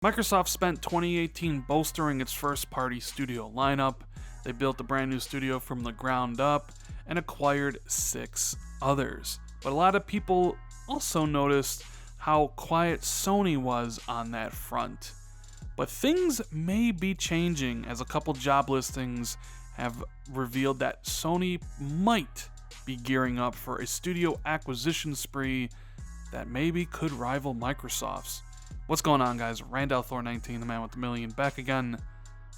Microsoft spent 2018 bolstering its first-party studio lineup. They built a brand new studio from the ground up and acquired 6 others. But a lot of people also noticed how quiet Sony was on that front. But things may be changing as a couple job listings have revealed that Sony might be gearing up for a studio acquisition spree that maybe could rival Microsoft's. What's going on, guys? Randall Thor 19, the man with the million, back again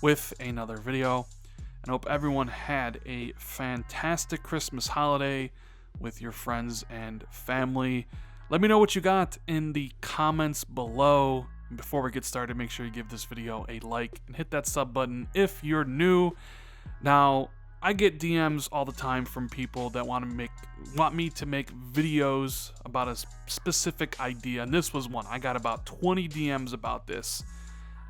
with another video. And I hope everyone had a fantastic Christmas holiday with your friends and family. Let me know what you got in the comments below. And before we get started, make sure you give this video a like and hit that sub button if you're new. Now, I get DMs all the time from people that want me to make videos about a specific idea, and this was one. I got about 20 DMs about this,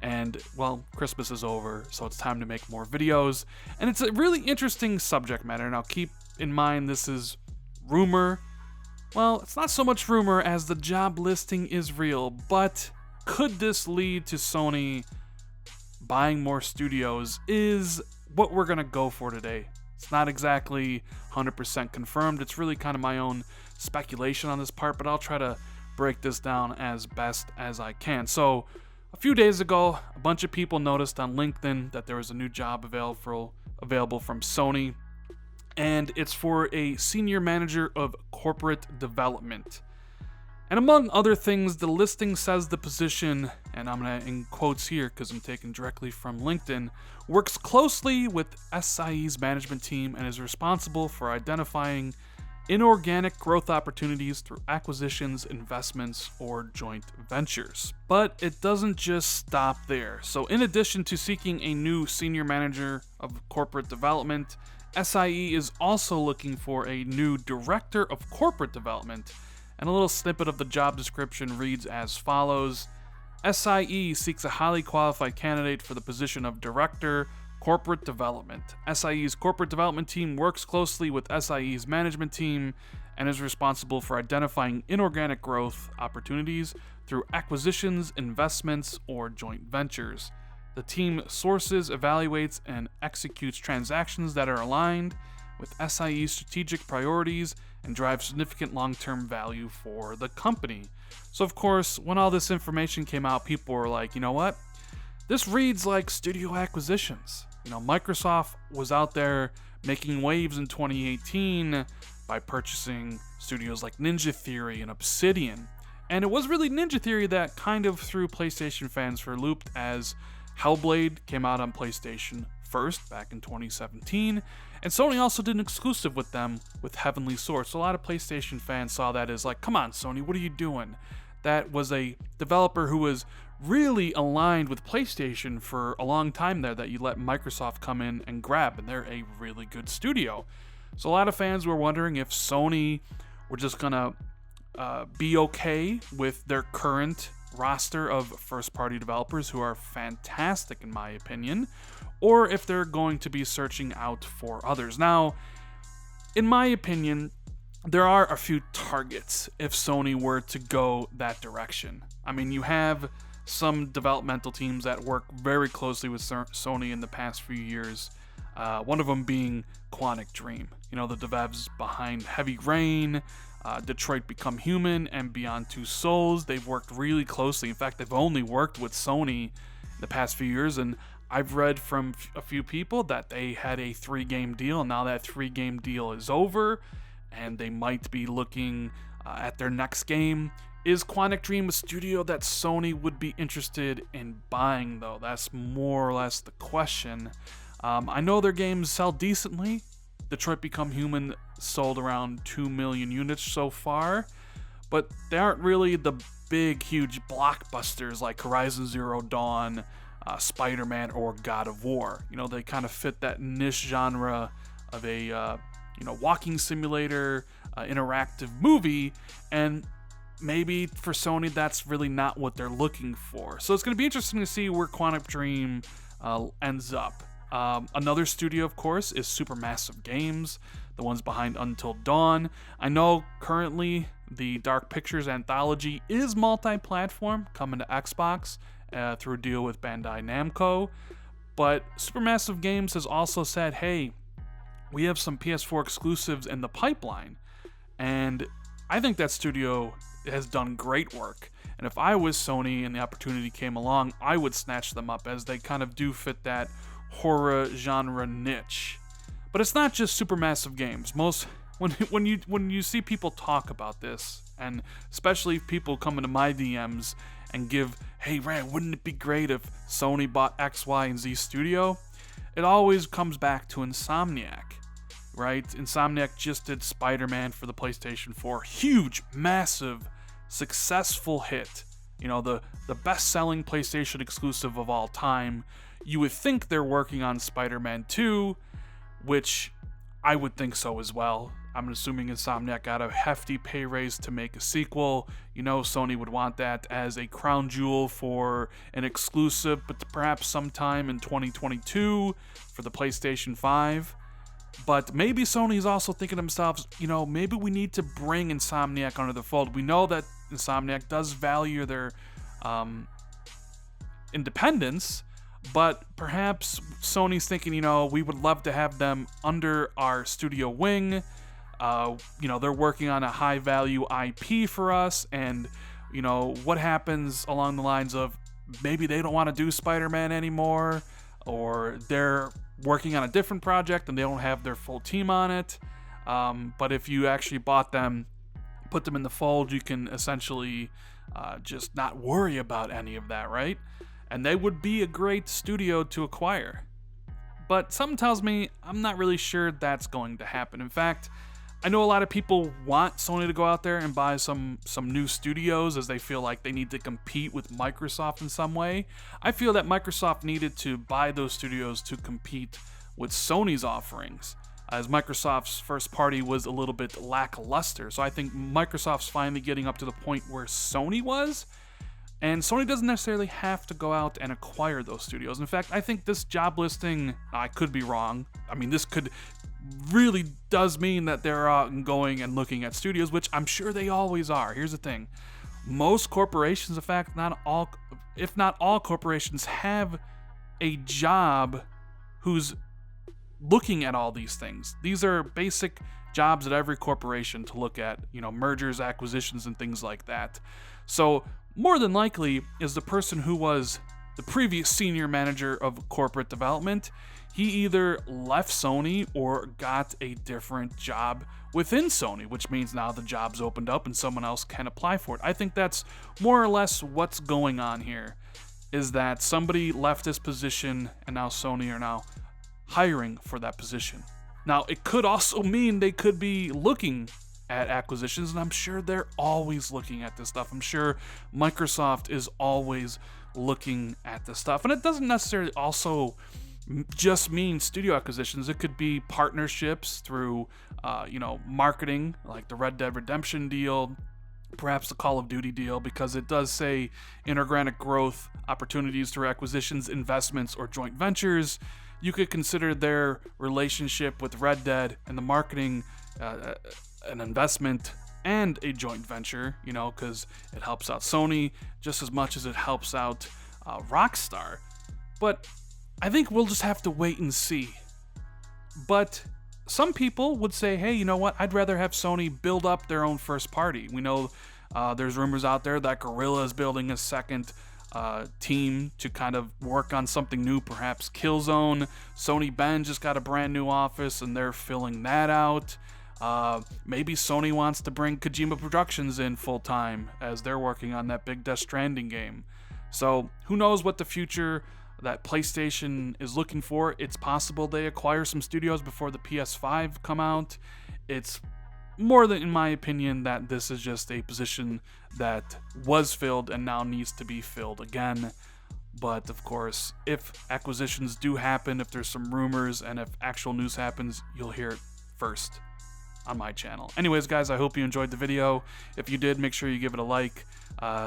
and well, Christmas is over, so it's time to make more videos. And it's a really interesting subject matter. Now, keep in mind this is rumor. Well, it's not so much rumor as the job listing is real, but could this lead to Sony buying more studios is what we're going to go for today. It's not exactly 100% confirmed. It's really kind of my own speculation on this part, but I'll try to break this down as best as I can. So, a few days ago, a bunch of people noticed on LinkedIn that there was a new job available from Sony, and it's for a senior manager of corporate development. And among other things, the listing says the position, and I'm going to in quotes here because I'm taking directly from LinkedIn, works closely with SIE's management team and is responsible for identifying inorganic growth opportunities through acquisitions, investments, or joint ventures. But it doesn't just stop there. So in addition to seeking a new senior manager of corporate development, SIE is also looking for a new director of corporate development. And a little snippet of the job description reads as follows. SIE seeks a highly qualified candidate for the position of Director, Corporate Development. SIE's corporate development team works closely with SIE's management team and is responsible for identifying inorganic growth opportunities through acquisitions, investments, or joint ventures. The team sources, evaluates, and executes transactions that are aligned with SIE's strategic priorities and drive significant long-term value for the company. So of course, when all this information came out, people were like, you know what? This reads like studio acquisitions. Microsoft was out there making waves in 2018 by purchasing studios like Ninja Theory and Obsidian. And it was really Ninja Theory that kind of threw PlayStation fans for a loop, as Hellblade came out on PlayStation first back in 2017, and Sony also did an exclusive with them with Heavenly Sword. So a lot of PlayStation fans saw that as like, come on Sony, what are you doing? That was a developer who was really aligned with PlayStation for a long time there that you let Microsoft come in and grab, and they're a really good studio. So a lot of fans were wondering if Sony were just gonna be okay with their current roster of first-party developers who are fantastic in my opinion, or if they're going to be searching out for others. Now, in my opinion, there are a few targets if Sony were to go that direction. I mean, you have some developmental teams that work very closely with Sony in the past few years, one of them being Quantic Dream. The devs behind Heavy Rain, Detroit Become Human, and Beyond Two Souls. They've worked really closely. In fact, they've only worked with Sony in the past few years, and I've read from a few people that they had a 3-game deal, and now that 3-game deal is over, and they might be looking at their next game. Is Quantic Dream a studio that Sony would be interested in buying, though? That's more or less the question. I know their games sell decently. Detroit Become Human sold around 2 million units so far, but they aren't really the big, huge blockbusters like Horizon Zero Dawn, Spider-Man, or God of War. They kind of fit that niche genre of a walking simulator, interactive movie, and maybe for Sony that's really not what they're looking for. So it's going to be interesting to see where Quantic Dream ends up. Another studio, of course, is Supermassive Games, the ones behind Until Dawn. I know currently the Dark Pictures anthology is multi-platform, coming to Xbox through a deal with Bandai Namco. But Supermassive Games has also said, hey, we have some PS4 exclusives in the pipeline. And I think that studio has done great work. And if I was Sony and the opportunity came along, I would snatch them up, as they kind of do fit that horror genre niche. But it's not just Supermassive Games. When you see people talk about this, and especially people come into my DMs and give, hey Rand, wouldn't it be great if Sony bought X, Y, and Z studio? It always comes back to Insomniac, right? Insomniac just did Spider-Man for the PlayStation 4. Huge, massive, successful hit. You know, the best-selling PlayStation exclusive of all time. You would think they're working on Spider-Man 2, which I would think so as well. I'm assuming Insomniac got a hefty pay raise to make a sequel. You know, Sony would want that as a crown jewel for an exclusive, but perhaps sometime in 2022 for the PlayStation 5. But maybe Sony's also thinking to themselves, you know, maybe we need to bring Insomniac under the fold. We know that Insomniac does value their independence, but perhaps Sony's thinking, you know, we would love to have them under our studio wing. You know, they're working on a high-value IP for us, and, you know, what happens along the lines of maybe they don't want to do Spider-Man anymore, or they're working on a different project and they don't have their full team on it. But if you actually bought them, put them in the fold, you can essentially just not worry about any of that, right? And they would be a great studio to acquire. But something tells me I'm not really sure that's going to happen. In fact, I know a lot of people want Sony to go out there and buy some new studios, as they feel like they need to compete with Microsoft in some way. I feel that Microsoft needed to buy those studios to compete with Sony's offerings, as Microsoft's first party was a little bit lackluster. So I think Microsoft's finally getting up to the point where Sony was, and Sony doesn't necessarily have to go out and acquire those studios. In fact, I think this job listing, I could be wrong. I mean, this could really does mean that they're out and going and looking at studios, which I'm sure they always are. Here's the thing. Most corporations, in fact, if not all corporations, have a job who's looking at all these things. These are basic jobs at every corporation to look at, you know, mergers, acquisitions, and things like that. So more than likely is the person who was the previous senior manager of corporate development. He either left Sony or got a different job within Sony, which means now the job's opened up and someone else can apply for it. I think that's more or less what's going on here, is that somebody left this position and now Sony are now hiring for that position. Now, it could also mean they could be looking at acquisitions, and I'm sure they're always looking at this stuff. I'm sure Microsoft is always looking at this stuff. And it doesn't necessarily also just mean studio acquisitions. It could be partnerships through, marketing, like the Red Dead Redemption deal, perhaps the Call of Duty deal, because it does say inorganic growth, opportunities through acquisitions, investments, or joint ventures. You could consider their relationship with Red Dead and the marketing an investment and a joint venture, because it helps out Sony just as much as it helps out Rockstar. But I think we'll just have to wait and see. But some people would say, hey, you know what? I'd rather have Sony build up their own first party. We know there's rumors out there that Guerrilla is building a second team to kind of work on something new, perhaps Killzone. Sony Bend just got a brand new office and they're filling that out. Maybe Sony wants to bring Kojima Productions in full time as they're working on that big Death Stranding game. So who knows what the future that PlayStation is looking for. It's possible they acquire some studios before the PS5 come out. It's more than, in my opinion, that this is just a position that was filled and now needs to be filled again. But of course, if acquisitions do happen, if there's some rumors, and if actual news happens, you'll hear it first on my channel. Anyways, guys, I hope you enjoyed the video. If you did, make sure you give it a like.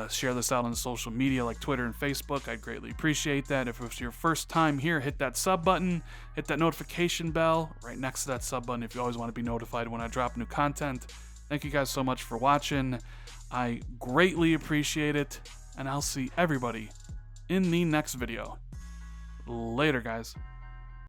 Share this out on social media like Twitter and Facebook. I'd greatly appreciate that. If it's your first time here, hit that sub button, hit that notification bell right next to that sub button if you always want to be notified when I drop new content. Thank you guys so much for watching. I greatly appreciate it, and I'll see everybody in the next video. Later, guys.